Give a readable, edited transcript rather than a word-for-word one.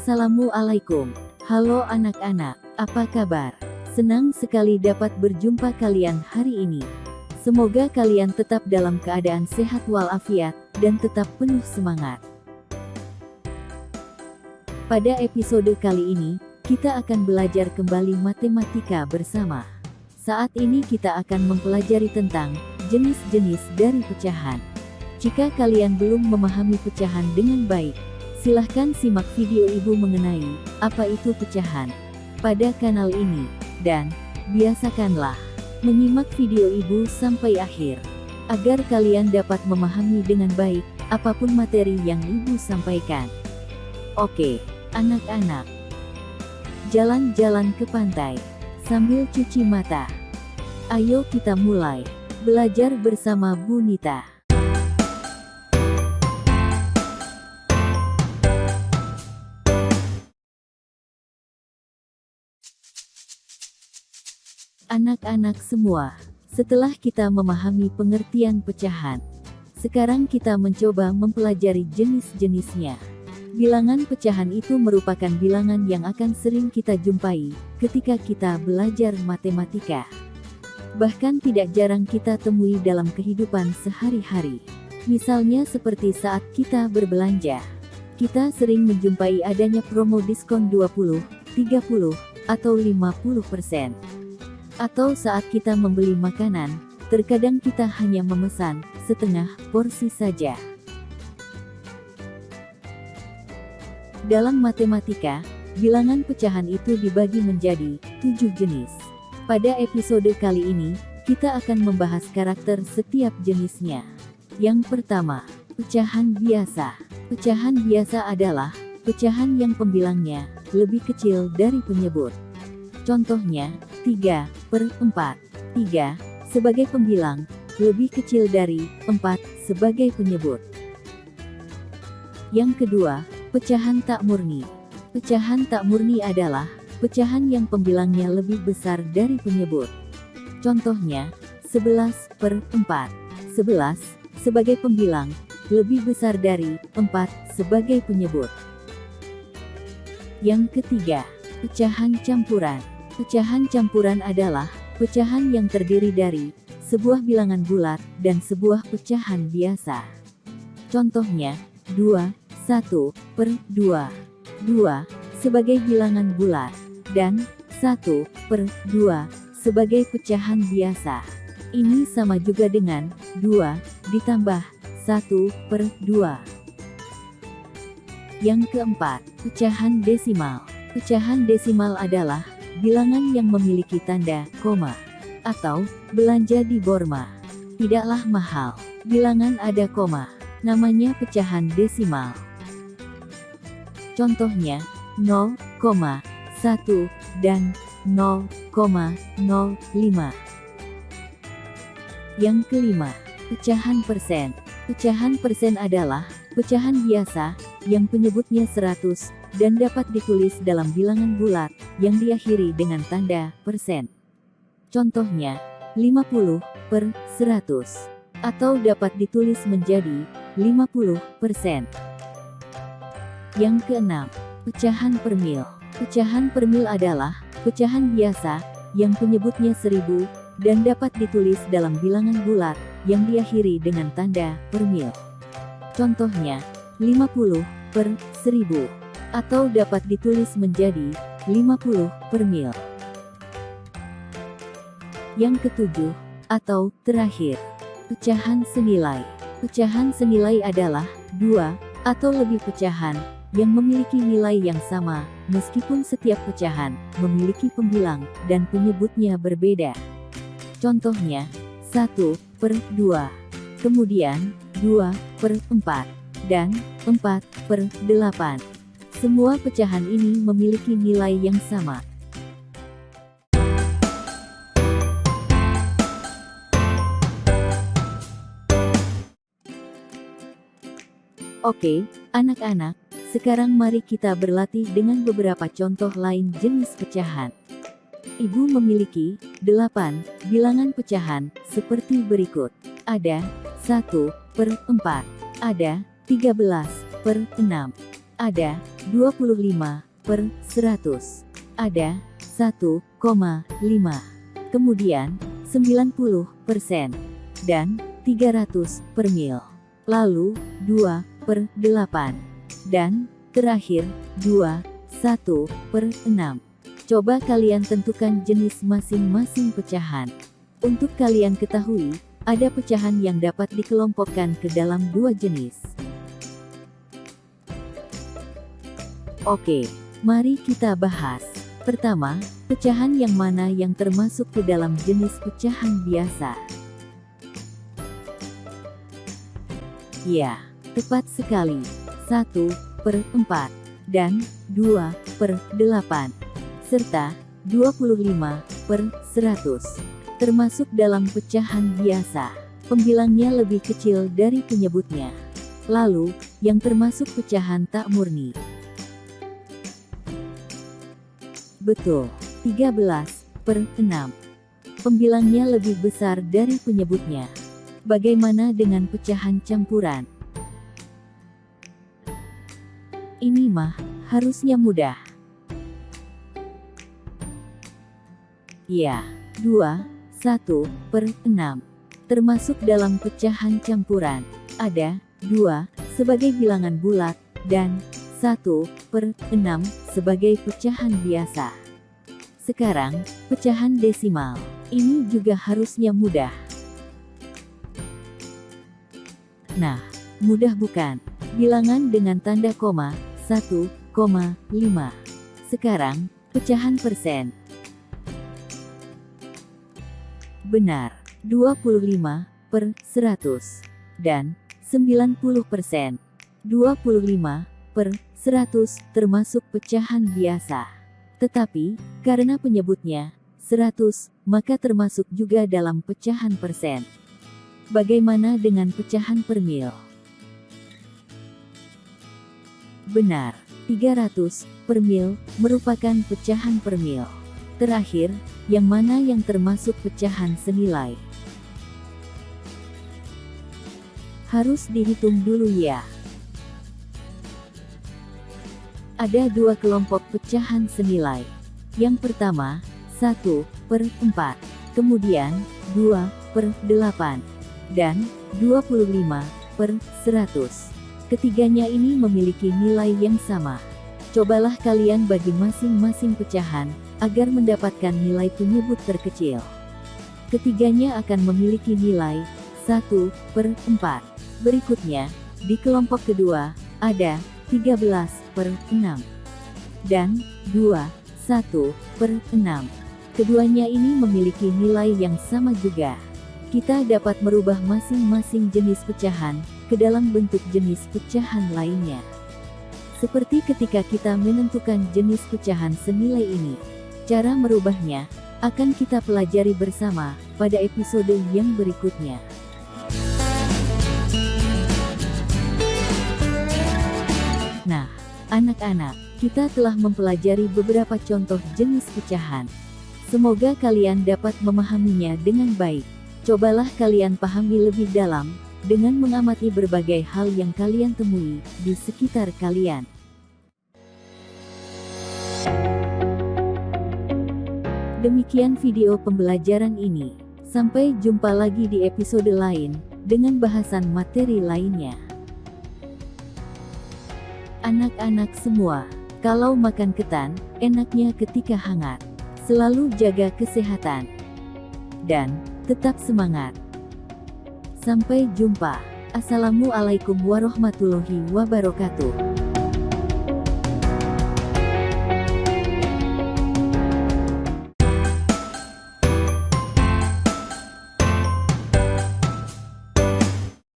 Assalamualaikum. Halo anak-anak, apa kabar? Senang sekali dapat berjumpa kalian hari ini. Semoga kalian tetap dalam keadaan sehat walafiat, dan tetap penuh semangat. Pada episode kali ini, kita akan belajar kembali matematika bersama. Saat ini kita akan mempelajari tentang jenis-jenis dari pecahan. Jika kalian belum memahami pecahan dengan baik, silahkan simak video ibu mengenai apa itu pecahan pada kanal ini, dan biasakanlah menyimak video ibu sampai akhir, agar kalian dapat memahami dengan baik apapun materi yang ibu sampaikan. Oke, anak-anak, jalan-jalan ke pantai sambil cuci mata. Ayo kita mulai belajar bersama Bu Nita. Anak-anak semua, setelah kita memahami pengertian pecahan, sekarang kita mencoba mempelajari jenis-jenisnya. Bilangan pecahan itu merupakan bilangan yang akan sering kita jumpai ketika kita belajar matematika. Bahkan tidak jarang kita temui dalam kehidupan sehari-hari. Misalnya seperti saat kita berbelanja. Kita sering menjumpai adanya promo diskon 20, 30, atau 50%. Atau saat kita membeli makanan, terkadang kita hanya memesan setengah porsi saja. Dalam matematika, bilangan pecahan itu dibagi menjadi 7 jenis. Pada episode kali ini, kita akan membahas karakter setiap jenisnya. Yang pertama, pecahan biasa. Pecahan biasa adalah pecahan yang pembilangnya lebih kecil dari penyebut. Contohnya, 3/4. 3 sebagai pembilang, lebih kecil dari 4 sebagai penyebut. Yang kedua, pecahan tak murni. Pecahan tak murni adalah pecahan yang pembilangnya lebih besar dari penyebut. Contohnya, 11/4. 11 sebagai pembilang, lebih besar dari 4 sebagai penyebut. Yang ketiga, pecahan campuran. Pecahan campuran adalah pecahan yang terdiri dari sebuah bilangan bulat dan sebuah pecahan biasa. Contohnya, 2/1/2. 2 sebagai bilangan bulat, dan 1/2 sebagai pecahan biasa. Ini sama juga dengan 2 ditambah 1/2. Yang keempat, pecahan desimal. Pecahan desimal adalah bilangan yang memiliki tanda koma atau belanja di Borma. Tidaklah mahal, bilangan ada koma, namanya pecahan desimal. Contohnya, 0,1 dan 0,05. Yang kelima, pecahan persen. Pecahan persen adalah pecahan biasa yang penyebutnya 100 dan dapat ditulis dalam bilangan bulat yang diakhiri dengan tanda persen. Contohnya, 50/100, atau dapat ditulis menjadi 50%. Yang keenam, pecahan per mil. Pecahan per mil adalah pecahan biasa yang penyebutnya 1000 dan dapat ditulis dalam bilangan bulat yang diakhiri dengan tanda per mil. Contohnya, 50/1000, atau dapat ditulis menjadi 50/mil. Yang ketujuh, atau terakhir, pecahan senilai. Pecahan senilai adalah 2 atau lebih pecahan yang memiliki nilai yang sama, meskipun setiap pecahan memiliki pembilang dan penyebutnya berbeda. Contohnya, 1/2, kemudian 2/4, dan 4/8. Semua pecahan ini memiliki nilai yang sama. Oke, anak-anak, sekarang mari kita berlatih dengan beberapa contoh lain jenis pecahan. Ibu memiliki 8 bilangan pecahan seperti berikut. Ada 1/4, ada 13/6, ada 25/100, ada 1,5, kemudian 90%, dan 300 per mil. Lalu 2/8, dan terakhir 1/6. Coba kalian tentukan jenis masing-masing pecahan. Untuk kalian ketahui, ada pecahan yang dapat dikelompokkan ke dalam dua jenis. Oke, mari kita bahas. Pertama, pecahan yang mana yang termasuk ke dalam jenis pecahan biasa? Ya, tepat sekali. 1/4, dan 2/8, serta 25/100. Termasuk dalam pecahan biasa. Pembilangnya lebih kecil dari penyebutnya. Lalu, yang termasuk pecahan tak murni. Betul, 13/6. Pembilangnya lebih besar dari penyebutnya. Bagaimana dengan pecahan campuran? Ini mah harusnya mudah. Ya, 2/1/6. Termasuk dalam pecahan campuran. Ada 2 sebagai bilangan bulat, dan 1/6 sebagai pecahan biasa. Sekarang, pecahan desimal. Ini juga harusnya mudah. Nah, mudah bukan? Bilangan dengan tanda koma, 1,5. Sekarang, pecahan persen. Benar, 25/100, dan 90%. 25/100 termasuk pecahan biasa. Tetapi, karena penyebutnya 100, maka termasuk juga dalam pecahan persen. Bagaimana dengan pecahan per mil? Benar, 300 per mil merupakan pecahan per mil. Terakhir, yang mana yang termasuk pecahan senilai? Harus dihitung dulu ya. Ada dua kelompok pecahan senilai. Yang pertama, 1/4, kemudian 2/8, dan 25/100. Ketiganya ini memiliki nilai yang sama. Cobalah kalian bagi masing-masing pecahan, agar mendapatkan nilai penyebut terkecil. Ketiganya akan memiliki nilai 1/4. Berikutnya, di kelompok kedua, ada 13/6, dan 21/6. Keduanya ini memiliki nilai yang sama juga. Kita dapat merubah masing-masing jenis pecahan ke dalam bentuk jenis pecahan lainnya. Seperti ketika kita menentukan jenis pecahan senilai ini. Cara merubahnya akan kita pelajari bersama pada episode yang berikutnya. Nah, anak-anak, kita telah mempelajari beberapa contoh jenis pecahan. Semoga kalian dapat memahaminya dengan baik. Cobalah kalian pahami lebih dalam dengan mengamati berbagai hal yang kalian temui di sekitar kalian. Demikian video pembelajaran ini. Sampai jumpa lagi di episode lain dengan bahasan materi lainnya. Anak-anak semua, kalau makan ketan, enaknya ketika hangat. Selalu jaga kesehatan dan tetap semangat. Sampai jumpa. Assalamualaikum warahmatullahi wabarakatuh.